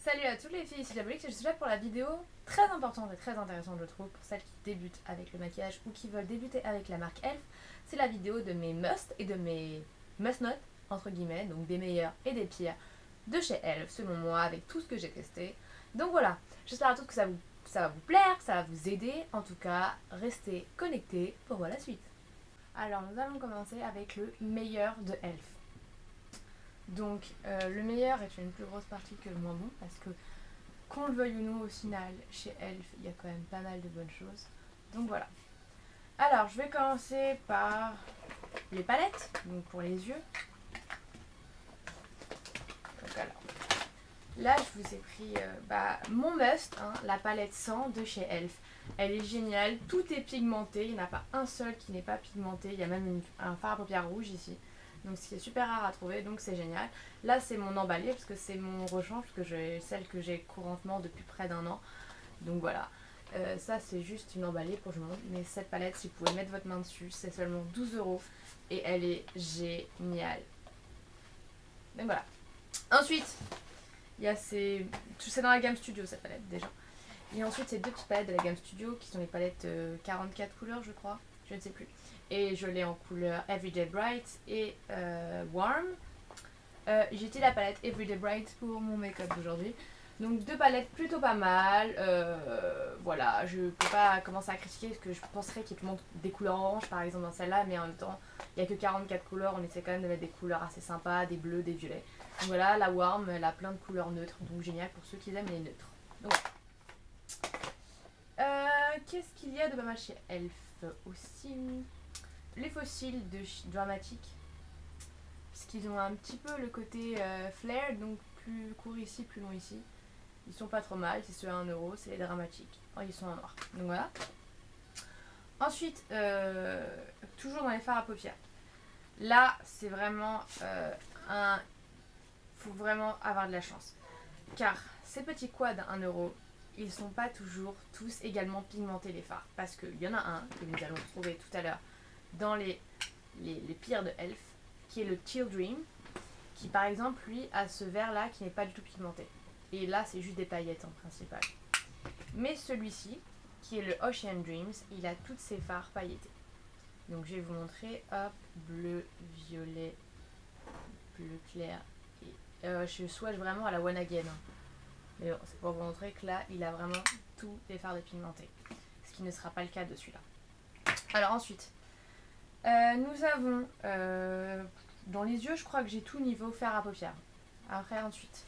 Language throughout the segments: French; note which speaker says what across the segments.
Speaker 1: Salut à toutes les filles, c'est Diabolique et je suis là pour la vidéo très importante et très intéressante je trouve pour celles qui débutent avec le maquillage ou qui veulent débuter avec la marque Elf. C'est la vidéo de mes must et de mes must not entre guillemets, donc des meilleurs et des pires de chez Elf selon moi avec tout ce que j'ai testé. Donc voilà, j'espère à tous que ça va vous plaire, que ça va vous aider. En tout cas, restez connectés pour voir la suite. Alors nous allons commencer avec le meilleur de Elf. Donc le meilleur est une plus grosse partie que le moins bon parce que qu'on le veuille ou non au final chez Elf il y a quand même pas mal de bonnes choses. Donc voilà. Alors je vais commencer par les palettes, donc pour les yeux. Donc alors là je vous ai pris mon must, hein, la palette 100 de chez Elf. Elle est géniale, tout est pigmenté, il n'y en a pas un seul qui n'est pas pigmenté, il y a même un fard à paupières rouge ici. Donc c'est super rare à trouver, donc c'est génial. Là c'est mon emballé parce que c'est mon rechange, parce que j'ai celle que j'ai couramment depuis près d'un an. Donc voilà, ça c'est juste une emballée pour que je montre. Mais cette palette, si vous pouvez mettre votre main dessus, c'est seulement 12 € et elle est géniale. Donc voilà. Ensuite, il y a c'est dans la gamme Studio cette palette déjà. Et ensuite, c'est deux petites palettes de la gamme Studio qui sont les palettes 44 couleurs, je crois. Je ne sais plus. Et je l'ai en couleur Everyday Bright et Warm. J'ai utilisé la palette Everyday Bright pour mon make-up d'aujourd'hui. Donc deux palettes plutôt pas mal. Voilà, je peux pas commencer à critiquer parce que je penserais qu'il te montre des couleurs oranges par exemple dans celle-là. Mais en même temps, il n'y a que 44 couleurs. On essaie quand même de mettre des couleurs assez sympas, des bleus, des violets. Donc voilà, la Warm, elle a plein de couleurs neutres. Donc génial pour ceux qui aiment les neutres. Donc voilà. Qu'est-ce qu'il y a de pas mal chez Elf aussi? Les fossiles de Dramatic, parce qu'ils ont un petit peu le côté flare, donc plus court ici, plus long ici. Ils sont pas trop mal, c'est ceux à 1 €, c'est les Dramatiques. Oh, ils sont en noir. Donc voilà. Ensuite, toujours dans les fards à paupières. Là, c'est vraiment faut vraiment avoir de la chance. Car ces petits quads à 1 €, ils sont pas toujours tous également pigmentés les fards. Parce qu'il y en a un que nous allons trouver tout à l'heure dans les pires de Elf, qui est le Teal Dream, qui par exemple lui a ce vert là qui n'est pas du tout pigmenté. Et là c'est juste des paillettes en principal. Mais celui-ci, qui est le Ocean Dreams, il a toutes ses fards pailletées. Donc je vais vous montrer, hop, bleu, violet, bleu clair, et je swatch vraiment à la One Again. Mais bon, c'est pour vous montrer que là, il a vraiment tous les fards dépigmentés. Ce qui ne sera pas le cas de celui-là. Alors ensuite, nous avons dans les yeux, je crois que j'ai tout niveau fer à paupières. Après ensuite,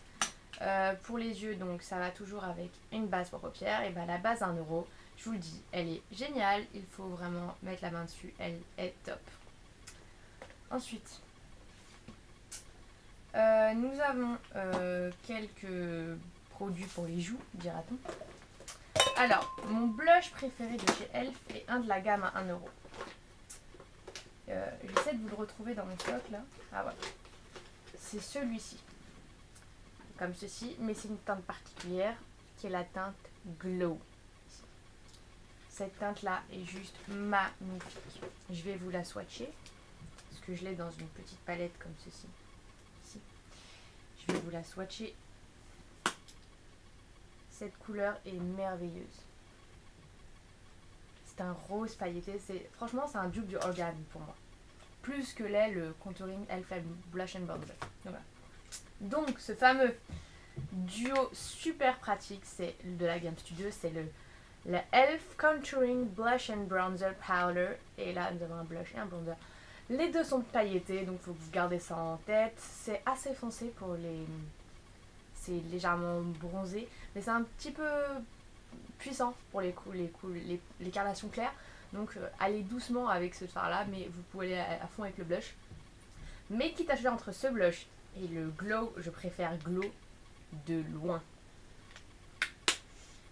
Speaker 1: pour les yeux, donc ça va toujours avec une base pour paupières. Et ben la base à 1 €, je vous le dis, elle est géniale. Il faut vraiment mettre la main dessus, elle est top. Ensuite, nous avons quelques produits pour les joues, dira-t-on. Alors, mon blush préféré de chez Elf est un de la gamme à 1 €. J'essaie de vous le retrouver dans mon stock là. Ah ouais. C'est celui-ci. Comme ceci, mais c'est une teinte particulière qui est la teinte Glow. Cette teinte là est juste magnifique. Je vais vous la swatcher. Parce que je l'ai dans une petite palette comme ceci. Ici. Je vais vous la swatcher. Cette couleur est merveilleuse. C'est un rose pailleté. Franchement, c'est un dupe du Orgasm pour moi. Plus que l'est le Contouring Elf Blush and Bronzer. Voilà. Donc, ce fameux duo super pratique, c'est de la gamme Studio, c'est le Elf Contouring Blush and Bronzer Powder. Et là, nous avons un blush et un bronzer. Les deux sont pailletés, donc il faut que vous gardez ça en tête. C'est assez foncé pour les... C'est légèrement bronzé, mais c'est un petit peu puissant pour les carnations claires. Donc allez doucement avec ce fard là, mais vous pouvez aller à fond avec le blush. Mais quitte à choisir entre ce blush et le Glow, je préfère Glow de loin.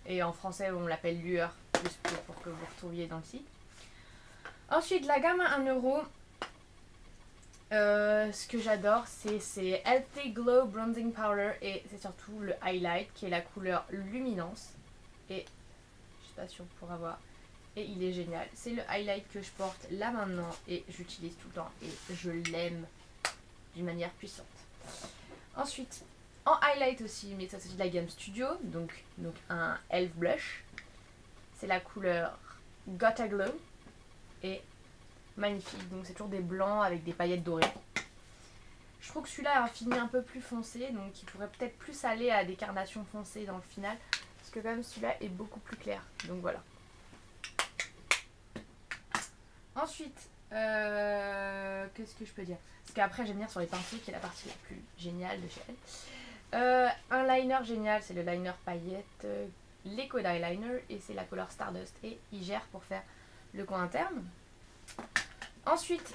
Speaker 1: Et en français on l'appelle lueur, juste pour que vous retrouviez dans le site. Ensuite la gamme à 1 €. Ce que j'adore c'est Healthy Glow Bronzing Powder et c'est surtout le highlight qui est la couleur Luminance. Et je sais pas si on pourra voir. Et il est génial. C'est le highlight que je porte là maintenant et j'utilise tout le temps et je l'aime d'une manière puissante. Ensuite, En highlight aussi, mais ça c'est de la gamme Studio, donc un Elf Blush. C'est la couleur Gotta Glow et magnifique, donc c'est toujours des blancs avec des paillettes dorées. Je trouve que celui-là a un fini un peu plus foncé, donc il pourrait peut-être plus aller à des carnations foncées dans le final, parce que quand même celui-là est beaucoup plus clair, donc voilà. Ensuite, qu'est-ce que je peux dire? Parce qu'après j'aime bien sur les pinceaux, qui est la partie la plus géniale de chez elle. Un liner génial, c'est le liner paillette Liquid Eyeliner, et c'est la couleur Stardust, et il gère pour faire le coin interne. Ensuite,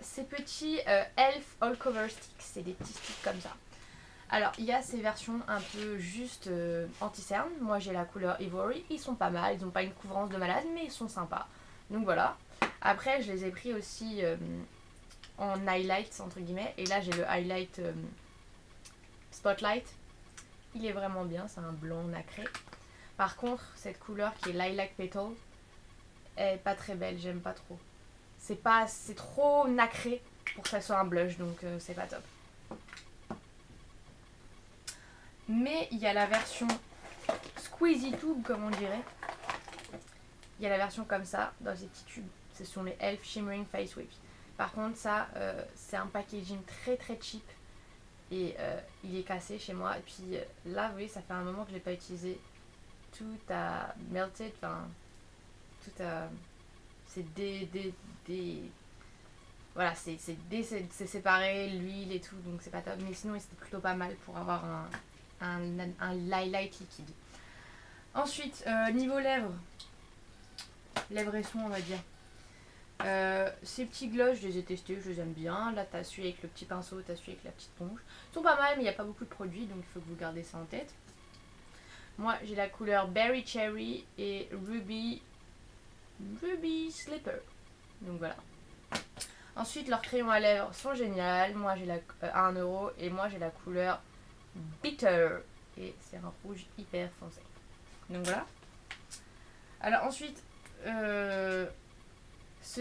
Speaker 1: ces petits Elf All Cover Sticks, c'est des petits sticks comme ça. Alors, il y a ces versions un peu juste anti-cerne. Moi, j'ai la couleur Ivory. Ils sont pas mal, ils n'ont pas une couvrance de malade, mais ils sont sympas. Donc voilà. Après, je les ai pris aussi en highlight, entre guillemets. Et là, j'ai le highlight Spotlight. Il est vraiment bien, c'est un blanc nacré. Par contre, cette couleur qui est Lilac Petal, elle est pas très belle, j'aime pas trop. C'est trop nacré pour que ça soit un blush, donc c'est pas top. Mais il y a la version Squeezy Tube, comme on dirait. Il y a la version comme ça, dans ces petits tubes. Ce sont les Elf Shimmering Face Whips. Par contre, ça, c'est un packaging très très cheap. Et il est cassé chez moi. Et puis là, vous voyez, ça fait un moment que je l'ai pas utilisé. Tout a melted, enfin, tout a... Voilà, c'est séparé, l'huile et tout, donc c'est pas top. Mais sinon, c'était plutôt pas mal pour avoir un highlight liquide. Ensuite, niveau lèvres et soins, on va dire. Ces petits gloss, je les ai testés, je les aime bien. Là, t'as celui avec le petit pinceau, t'as celui avec la petite ponge. Ils sont pas mal, mais il n'y a pas beaucoup de produits, donc il faut que vous gardez ça en tête. Moi, j'ai la couleur Berry Cherry et Ruby Slipper. Donc voilà. Ensuite, leurs crayons à lèvres sont géniaux. Moi, j'ai à 1€ et moi, j'ai la couleur Bitter. Et c'est un rouge hyper foncé. Donc voilà. Alors ensuite, ce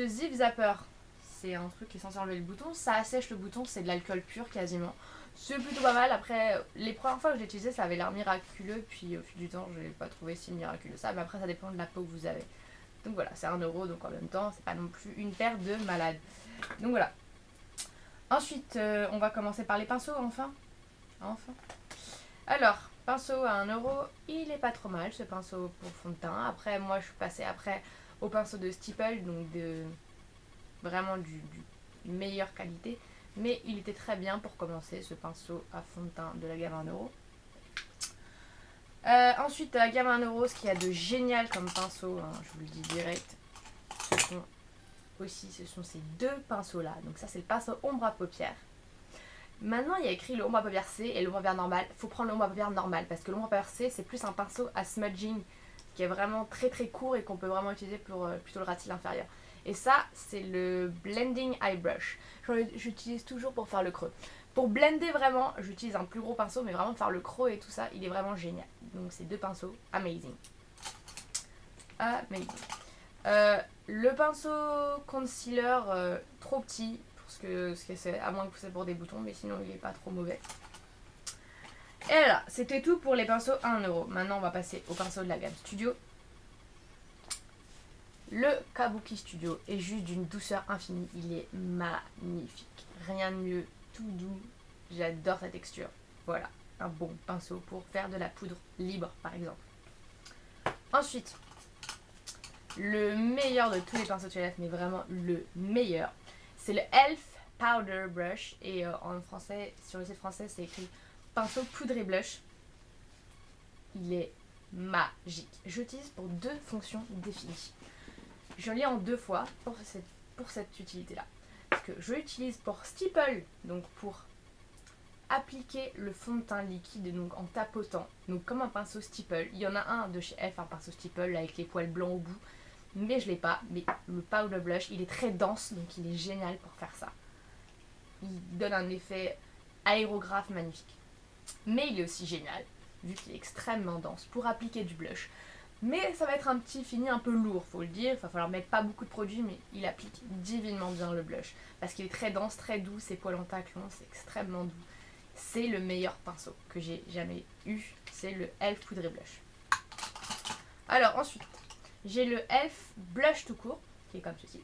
Speaker 1: Zip Zapper, c'est un truc qui est censé enlever le bouton. Ça assèche le bouton, c'est de l'alcool pur quasiment. C'est plutôt pas mal. Après, les premières fois que j'ai utilisé, ça avait l'air miraculeux. Puis au fil du temps, je n'ai pas trouvé si miraculeux ça. Mais après, ça dépend de la peau que vous avez. Donc voilà, c'est 1€, donc en même temps, c'est pas non plus une paire de malades. Donc voilà. Ensuite, on va commencer par les pinceaux, enfin. Alors, pinceau à 1€, il est pas trop mal ce pinceau pour fond de teint. Après, moi, je suis passée au pinceau de Stipple, donc vraiment du meilleure qualité. Mais il était très bien pour commencer ce pinceau à fond de teint de la gamme 1€. Ensuite, la gamme 1€, ce qu'il y a de génial comme pinceau, hein, je vous le dis direct, ce sont ces deux pinceaux là. Donc ça, c'est le pinceau ombre à paupières. Maintenant, il y a écrit le ombre à paupières C et l'ombre à paupières normal. Il faut prendre l'ombre à paupières normal parce que l'ombre à paupières C, c'est plus un pinceau à smudging qui est vraiment très très court et qu'on peut vraiment utiliser pour plutôt le ras de cils inférieur. Et ça, c'est le Blending Eye Brush. J'utilise toujours pour faire le creux. Pour blender vraiment, j'utilise un plus gros pinceau, mais vraiment faire le creux et tout ça, il est vraiment génial. Donc ces deux pinceaux, amazing. Amazing. Le pinceau concealer, trop petit, pour ce que c'est, à moins que c'est pour des boutons, mais sinon il est pas trop mauvais. Et là, c'était tout pour les pinceaux à 1€. Maintenant, on va passer au pinceau de la gamme Studio. Le Kabuki Studio est juste d'une douceur infinie. Il est magnifique. Rien de mieux, tout doux. J'adore sa texture. Voilà, un bon pinceau pour faire de la poudre libre, par exemple. Ensuite, le meilleur de tous les pinceaux de chez Elf, mais vraiment le meilleur, c'est le Elf Powder Brush. Et en français, sur le site français, c'est écrit pinceau poudre et blush. Il est magique. J'utilise pour deux fonctions définies. Je l'ai en 2 fois pour cette utilité-là. Parce que je l'utilise pour stipple, donc pour appliquer le fond de teint liquide donc en tapotant, donc comme un pinceau stipple. Il y en a un de chez Elf, un pinceau stipple avec les poils blancs au bout, mais je l'ai pas. Mais le powder blush, il est très dense, donc il est génial pour faire ça. Il donne un effet aérographe magnifique. Mais il est aussi génial, vu qu'il est extrêmement dense, pour appliquer du blush. Mais ça va être un petit fini un peu lourd, faut le dire. Il va falloir mettre pas beaucoup de produits, mais il applique divinement bien le blush. Parce qu'il est très dense, très doux, ses poils en taclon, c'est extrêmement doux. c'est le meilleur pinceau que j'ai jamais eu. C'est le e.l.f. Poudre et Blush. Alors ensuite, j'ai le e.l.f. Blush tout court, qui est comme ceci.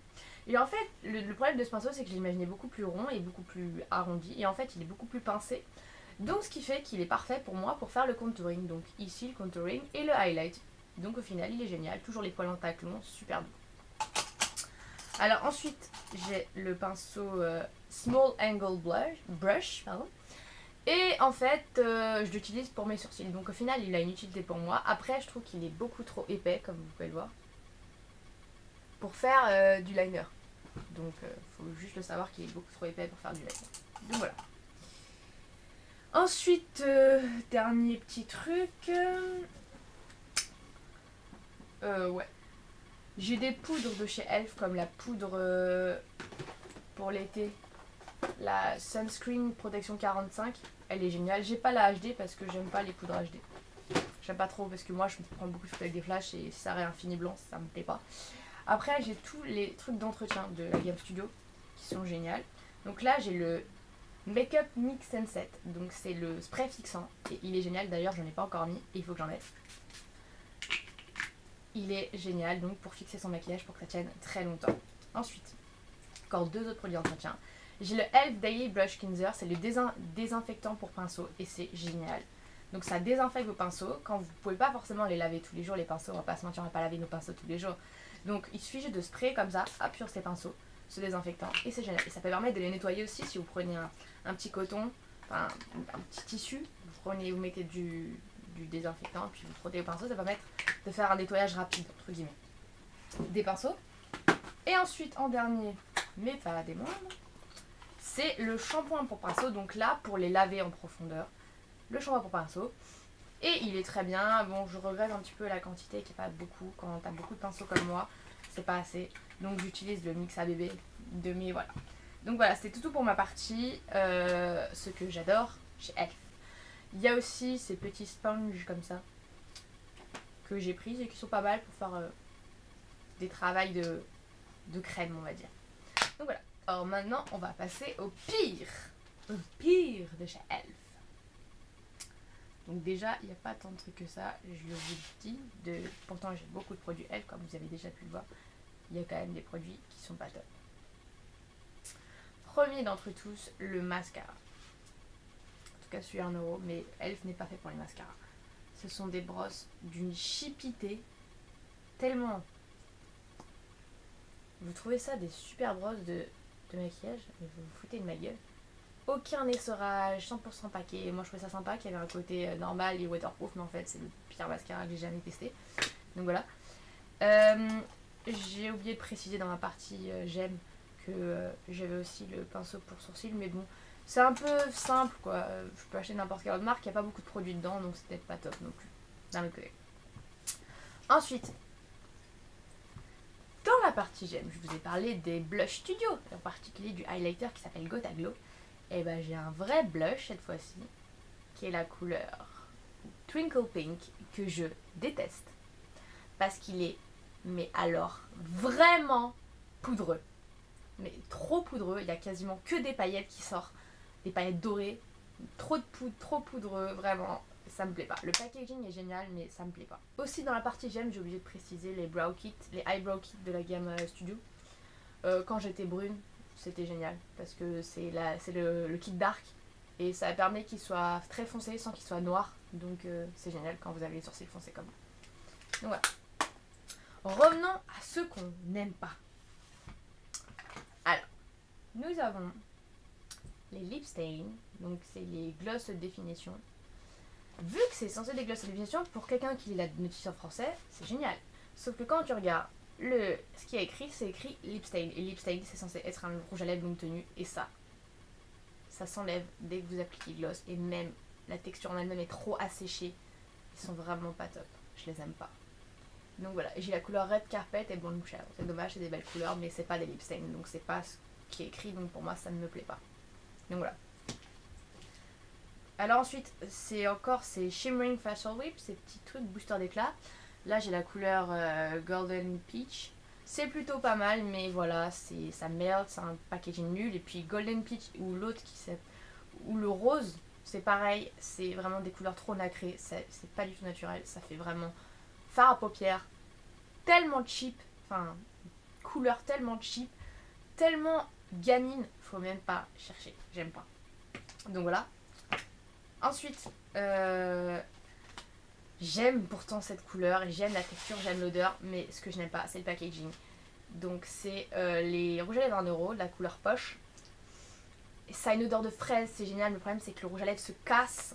Speaker 1: Et en fait, le problème de ce pinceau, c'est que je l'imaginais beaucoup plus rond et beaucoup plus arrondi. Et en fait, il est beaucoup plus pincé. Donc ce qui fait qu'il est parfait pour moi pour faire le contouring. Donc ici, le contouring et le highlight. Donc au final, il est génial. Toujours les poils en tacle long, super doux. Alors ensuite, j'ai le pinceau Small Angle Brush. Pardon. Et en fait, je l'utilise pour mes sourcils. Donc au final, il a une utilité pour moi. Après, je trouve qu'il est beaucoup trop épais, comme vous pouvez le voir, pour faire du liner. Donc faut juste le savoir qu'il est beaucoup trop épais pour faire du liner. Donc voilà. Ensuite, dernier petit truc. Ouais. J'ai des poudres de chez e.l.f. comme la poudre pour l'été. La Sunscreen Protection 45. Elle est géniale. J'ai pas la HD parce que j'aime pas les poudres HD. J'aime pas trop parce que moi je prends beaucoup de photos avec des flashs et ça aurait un fini blanc, ça me plaît pas. Après j'ai tous les trucs d'entretien de la gamme Studio qui sont géniales. Donc là j'ai le Makeup Mix and Set. Donc c'est le spray fixant et il est génial. D'ailleurs j'en ai pas encore mis et il faut que j'en mette. Il est génial donc pour fixer son maquillage pour que ça tienne très longtemps. Ensuite, encore deux autres produits d'entretien. J'ai le e.l.f. Daily Brush Cleanser, c'est le désinfectant pour pinceau et c'est génial. Donc ça désinfecte vos pinceaux. Quand vous pouvez pas forcément les laver tous les jours, les pinceaux, on va pas se mentir, on va pas laver nos pinceaux tous les jours. Donc il suffit juste de sprayer comme ça, hop, sur ces pinceaux, ce désinfectant et c'est génial. Et ça peut permettre de les nettoyer aussi si vous prenez un petit coton, enfin un petit tissu, vous mettez du désinfectant puis vous frottez le pinceau, ça va permettre de faire un nettoyage rapide entre guillemets des pinceaux. Et ensuite en dernier, mais pas des moindres, c'est le shampoing pour pinceau. Donc là pour les laver en profondeur, le shampoing pour pinceau. Et il est très bien. Bon, je regrette un petit peu la quantité qui n'est pas beaucoup. Quand tu as beaucoup de pinceaux comme moi, c'est pas assez. Donc j'utilise le Mix à bébé de mes voilà. Donc voilà, c'est tout pour ma partie. Ce que j'adore chez e.l.f. Il y a aussi ces petits sponges comme ça que j'ai pris et qui sont pas mal pour faire des travails de crème, on va dire. Donc voilà. Alors maintenant, on va passer au pire. Au pire de chez e.l.f. Donc déjà, il n'y a pas tant de trucs que ça, je vous le dis. Pourtant, j'ai beaucoup de produits e.l.f. comme vous avez déjà pu le voir. Il y a quand même des produits qui sont pas top. Premier d'entre tous, le mascara. En tout cas, celui à 1€, mais e.l.f. n'est pas fait pour les mascaras. Ce sont des brosses d'une chipité tellement... Vous trouvez ça des super brosses de maquillage, mais vous vous foutez de ma gueule. Aucun essorage, 100% paquet. Moi je trouvais ça sympa qu'il y avait un côté normal et waterproof, mais en fait c'est le pire mascara que j'ai jamais testé. Donc voilà. J'ai oublié de préciser dans ma partie j'aime que j'avais aussi le pinceau pour sourcils, mais bon, c'est un peu simple quoi. Je peux acheter n'importe quelle autre marque, il n'y a pas beaucoup de produits dedans, donc c'est peut-être pas top non plus. D'un autre côté. Ensuite, dans la partie j'aime, je vous ai parlé des blush studio, en particulier du highlighter qui s'appelle Gota Glow. Et ben j'ai un vrai blush cette fois-ci, qui est la couleur Twinkle Pink, que je déteste. Parce qu'il est, mais alors, vraiment poudreux. Mais trop poudreux, il y a quasiment que des paillettes qui sortent. Des paillettes dorées, trop de poudre, trop poudreux, vraiment, ça me plaît pas. Le packaging est génial, mais ça me plaît pas. Aussi dans la partie j'aime, j'ai oublié de préciser les brow kits, les eyebrow kits de la gamme Studio. Quand j'étais brune, c'était génial parce que c'est le kit dark et ça permet qu'il soit très foncé sans qu'il soit noir, donc c'est génial quand vous avez les sourcils foncés comme moi. Donc voilà. Revenons à ce qu'on n'aime pas. Alors, nous avons les lip stains, donc c'est les glosses de définition. Vu que c'est censé des glosses de définition, pour quelqu'un qui lit la notice en français, c'est génial. Sauf que quand tu regardes ce qui est écrit, c'est écrit lip stain. Et lip stain, c'est censé être un rouge à lèvres longue tenue. Et ça s'enlève dès que vous appliquez gloss. Et même la texture en elle-même est trop asséchée. Ils sont vraiment pas top. Je les aime pas. Donc voilà, j'ai la couleur Red Carpet et Blonde Chèvre. C'est dommage, c'est des belles couleurs, mais c'est pas des lip stains. Donc c'est pas ce qui est écrit. Donc pour moi, ça ne me plaît pas. Donc voilà. Alors ensuite, c'est encore ces Shimmering Facial Whip, ces petits trucs booster d'éclat. Là, j'ai la couleur Golden Peach. C'est plutôt pas mal, mais voilà, ça merde, c'est un packaging nul. Et puis Golden Peach ou l'autre ou le rose, C'est pareil, c'est vraiment des couleurs trop nacrées, c'est pas du tout naturel, ça fait vraiment fard à paupières tellement cheap, enfin couleur tellement cheap, tellement gamine, faut même pas chercher, j'aime pas. Donc voilà. Ensuite, j'aime pourtant cette couleur, j'aime la texture, j'aime l'odeur, mais ce que je n'aime pas, c'est le packaging. Donc c'est les rouges à lèvres 1€, de la couleur poche. Et ça a une odeur de fraise, c'est génial, mais le problème c'est que le rouge à lèvres se casse.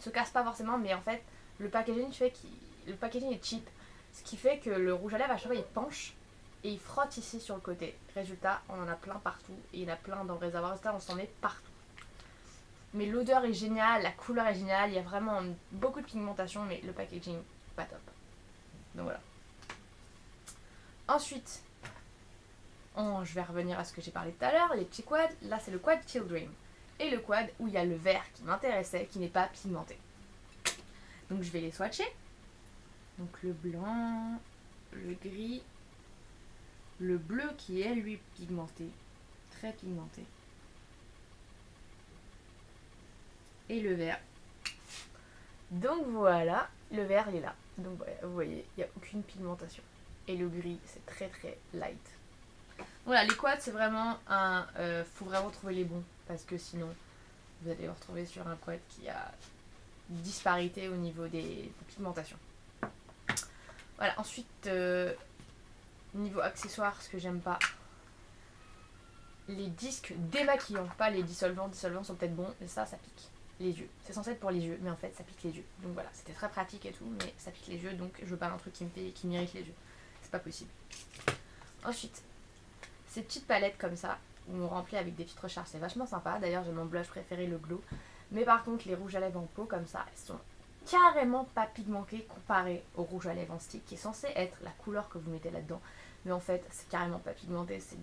Speaker 1: Se casse pas forcément, mais en fait, le packaging est cheap. Ce qui fait que le rouge à lèvres à chaque fois il penche et il frotte ici sur le côté. Résultat, on en a plein partout et il y en a plein dans le réservoir. Résultat, on s'en met partout. Mais l'odeur est géniale, la couleur est géniale, il y a vraiment beaucoup de pigmentation, mais le packaging, pas top. Donc voilà. Ensuite, je vais revenir à ce que j'ai parlé tout à l'heure, les petits quads. Là, c'est le quad Teal Dream. Et le quad où il y a le vert qui m'intéressait, qui n'est pas pigmenté. Donc je vais les swatcher. Donc le blanc, le gris, le bleu qui est lui pigmenté, très pigmenté. Et le vert. Donc voilà, le vert il est là. Donc voilà, vous voyez, il n'y a aucune pigmentation. Et le gris, c'est très très light. Voilà, les quads c'est vraiment un... faut vraiment trouver les bons. Parce que sinon, vous allez vous retrouver sur un quad qui a une disparité au niveau des pigmentations. Voilà, ensuite, niveau accessoires, ce que j'aime pas, les disques démaquillants, pas les dissolvants. Dissolvants sont peut-être bons, mais ça pique les yeux. C'est censé être pour les yeux, mais en fait ça pique les yeux. Donc voilà, c'était très pratique et tout, mais ça pique les yeux, donc je veux pas un truc qui m'irrite les yeux. C'est pas possible. Ensuite, ces petites palettes comme ça, où on remplit avec des petites recharges, c'est vachement sympa. D'ailleurs, j'ai mon blush préféré, le Glow. Mais par contre, les rouges à lèvres en pot comme ça, elles sont carrément pas pigmentées comparé au rouge à lèvres en stick, qui est censé être la couleur que vous mettez là-dedans. Mais en fait, c'est carrément pas pigmenté, c'est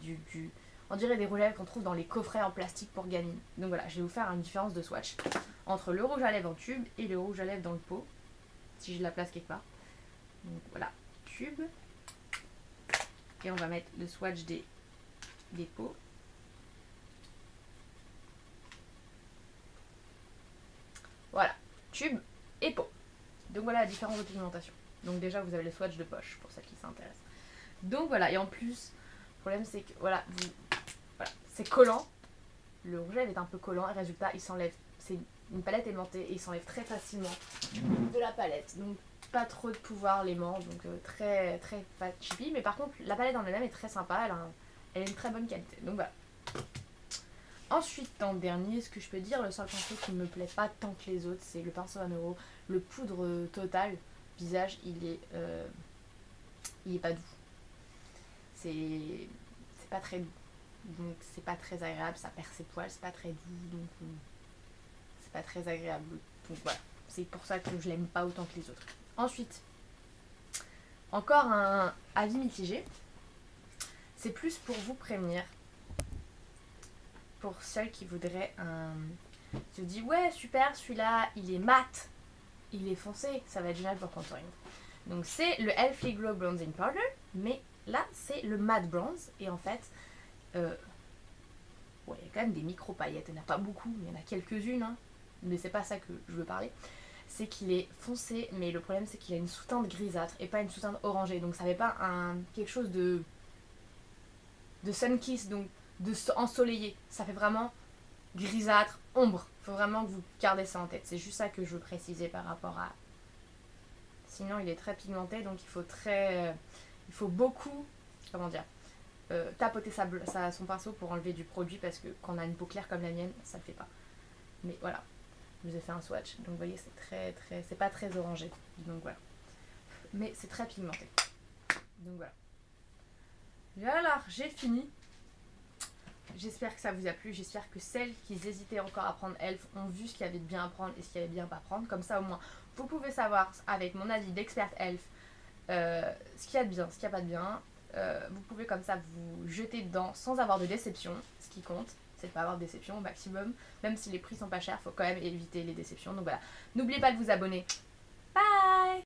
Speaker 1: on dirait des rouges à lèvres qu'on trouve dans les coffrets en plastique pour gamines. Donc voilà, je vais vous faire une différence de swatch entre le rouge à lèvres en tube et le rouge à lèvres dans le pot, si je la place quelque part. Donc voilà, tube. Et on va mettre le swatch des pots. Voilà, tube et pot. Donc voilà la différence de pigmentation. Donc déjà vous avez le swatch de poche pour celles qui s'intéressent. Donc voilà, et en plus, le problème c'est que voilà, c'est collant. Le rouge à lèvres est un peu collant et résultat il s'enlève. C'est une palette aimantée et il s'enlève très facilement de la palette. Donc pas trop de pouvoir l'aimant, donc très très pas chippy. Mais par contre la palette en elle-même est très sympa, elle a une très bonne qualité. Donc voilà. Ensuite, en dernier, ce que je peux dire, le seul pinceau qui me plaît pas tant que les autres, c'est le pinceau 1€, le poudre total visage, il est pas doux. C'est pas très doux. Donc c'est pas très agréable, ça perd ses poils, c'est pas très doux, donc c'est pas très agréable. Donc voilà, c'est pour ça que je l'aime pas autant que les autres. Ensuite, encore un avis mitigé. C'est plus pour vous prévenir. Pour celles qui voudraient se dit ouais super, celui-là il est mat, il est foncé, ça va être génial pour contouring. Donc c'est le Elf Glow Bronzing Powder, mais là c'est le matte bronze et en fait ouais, il y a quand même des micro paillettes, il n'y en a pas beaucoup, mais il y en a quelques-unes, hein. Mais c'est pas ça que je veux parler. C'est qu'il est foncé, mais le problème c'est qu'il a une sous-teinte grisâtre et pas une sous-teinte orangée, donc ça fait pas quelque chose de sun-kiss, donc de ensoleillé, ça fait vraiment grisâtre, ombre. Faut vraiment que vous gardez ça en tête, c'est juste ça que je veux préciser par rapport à... Sinon il est très pigmenté, donc il faut beaucoup, comment dire, tapoter son pinceau pour enlever du produit, parce que quand on a une peau claire comme la mienne, ça le fait pas. Mais voilà, je vous ai fait un swatch, donc vous voyez c'est pas très orangé, donc voilà. Mais c'est très pigmenté, donc voilà. Voilà, j'ai fini. J'espère que ça vous a plu, j'espère que celles qui hésitaient encore à prendre Elf ont vu ce qu'il y avait de bien à prendre et ce qu'il y avait de bien à pas prendre. Comme ça au moins vous pouvez savoir avec mon avis d'experte Elf ce qu'il y a de bien, ce qu'il n'y a pas de bien. Vous pouvez comme ça vous jeter dedans sans avoir de déception. Ce qui compte, c'est de ne pas avoir de déception au maximum. Même si les prix sont pas chers, il faut quand même éviter les déceptions. Donc voilà, n'oubliez pas de vous abonner